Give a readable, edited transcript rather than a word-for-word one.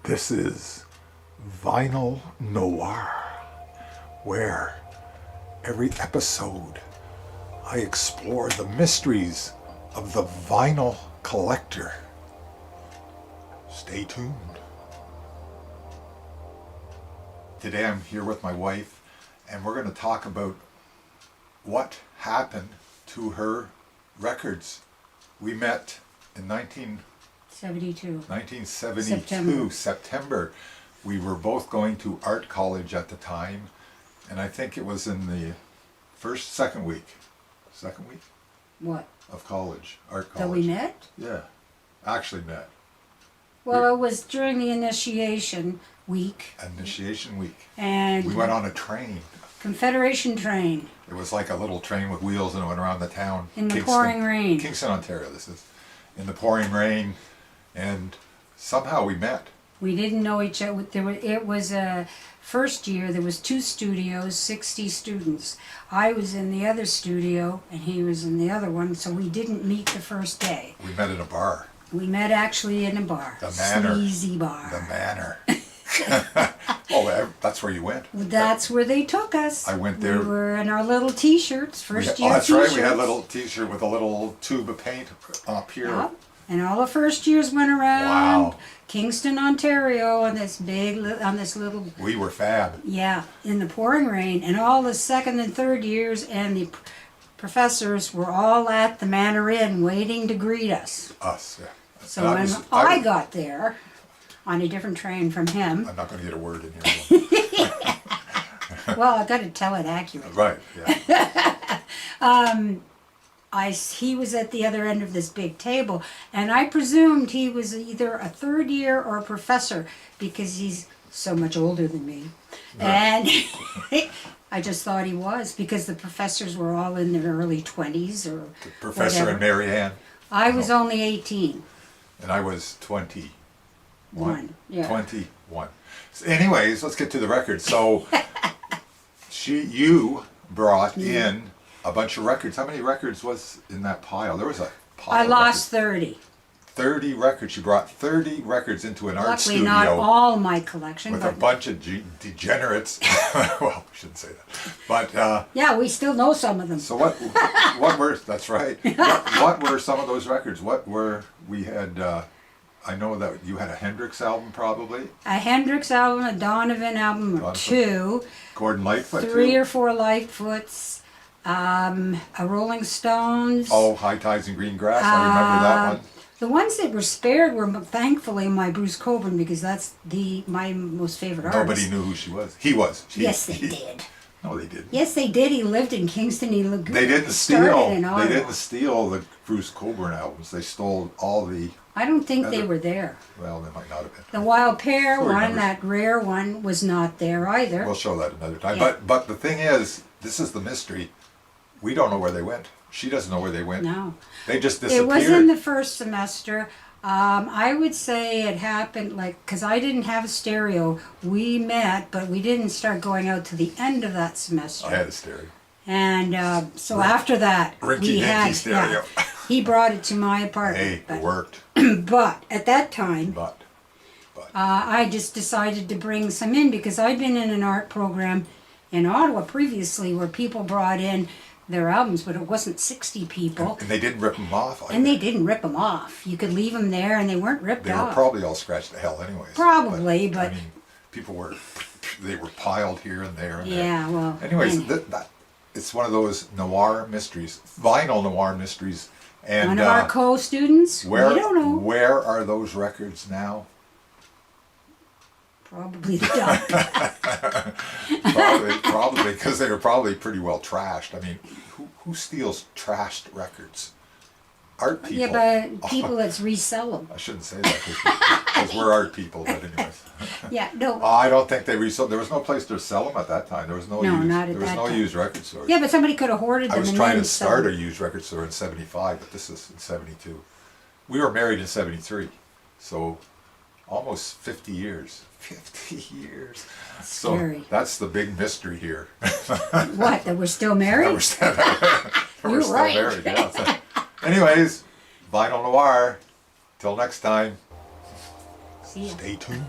This is Vinyl Noir, where every episode I explore the mysteries of the vinyl collector. Stay tuned. Today I'm here with my wife, and we're going to talk about what happened to her records. We met in 1972, September. We were both going to art college at the time, and I think it was in the second week What? of college, art college. That we met? Yeah, actually met. Well, it was during the initiation week. Initiation week. And we went on a train. Confederation train. It was like a little train with wheels, and it went around the town. In the pouring rain. Kingston, Ontario, this is. In the pouring rain, and somehow we met. We didn't know each other. It was a first year. There was 2 studios, 60 students. I was in the other studio, and he was in the other one, so we didn't meet the first day. We met in a bar. We met actually in a bar. The Manor. Sleazy bar. The Manor. Oh, that's where you went? That's where they took us. I went there. We were in our little t-shirts, first year that's t-shirts. right, we had a little t-shirt with a little tube of paint up here. Yep. And all the first years went around Wow. Kingston, Ontario, on this little. We were fab. Yeah, in the pouring rain, and all the second and third years, and the professors were all at the Manor Inn waiting to greet us. Us, yeah. So when I got there, on a different train from him. I'm not going to get a word in here. Well, I got to tell it accurately. Right, yeah. He was at the other end of this big table, and I presumed he was either a third year or a professor because he's so much older than me. No. And I just thought he was because the professors were all in their early 20s or The professor whatever. and Mary Ann. I was only 18. And I was 21. Yeah. 21. So anyways, let's get to the record. So you brought in a bunch of records. How many records was in that pile? There was a pile. I of lost records. 30. 30 records. You brought 30 records into an art Luckily, studio. not all my collection. With but a bunch of degenerates. Well, we shouldn't say that. But yeah, we still know some of them. so what were, that's right. What were some of those records? We had, I know that you had a Hendrix album probably. A Hendrix album, a Donovan album, or 2. Gordon Lightfoot 3 too. or 4 Lightfoots. A Rolling Stones. Oh, High Tides and Green Grass. I remember that one. The ones that were spared were thankfully my Bruce Cockburn, because that's my most favorite artist. Nobody knew who she was. He was. Yes, they did. No, they didn't. Yes, they did. He lived in Kingston. They didn't steal. They didn't steal the Bruce Cockburn albums. They stole all the. I don't think they were there. Well, they might not have been. The Wild Pear one, that rare one, was not there either. We'll show that another time. Yeah. But the thing is, this is the mystery. We don't know where they went. She doesn't know where they went. No. They just disappeared. It was in the first semester. I would say it happened because I didn't have a stereo. We met, but we didn't start going out to the end of that semester. I had a stereo. And so after that, we had stereo. Yeah, he brought it to my apartment. Hey, it worked. But at that time, But I just decided to bring some in because I'd been in an art program in Ottawa previously where people brought in their albums, but it wasn't 60 people. and they didn't rip them off. And they didn't rip them off. You could leave them there, and they weren't ripped They off. were probably all scratched to hell anyways. Probably, but I mean, people were piled here and there and yeah, there. well. Anyways, it's one of those noir mysteries, vinyl noir mysteries. And one of our co-students, we don't know. Where are those records now? Probably the dump. Probably because they were probably pretty well trashed. I mean, who steals trashed records? Art people. Yeah, but people that resell them. I shouldn't say that because we're art people, but anyways. Yeah, no. I don't think they resold. There was no place to sell them at that time. There was no used. Not at There was that no time. used record store. Yeah, but somebody could have hoarded them. I was and trying then to start sold a used record store in '75, but this is in '72. We were married in '73, so almost 50 years. 50 years. So scary. that's the big mystery here. What? That we're still married? We're still You're right. married. Yeah. So, anyways, Vinyl Noir. Till next time. See ya. Stay tuned.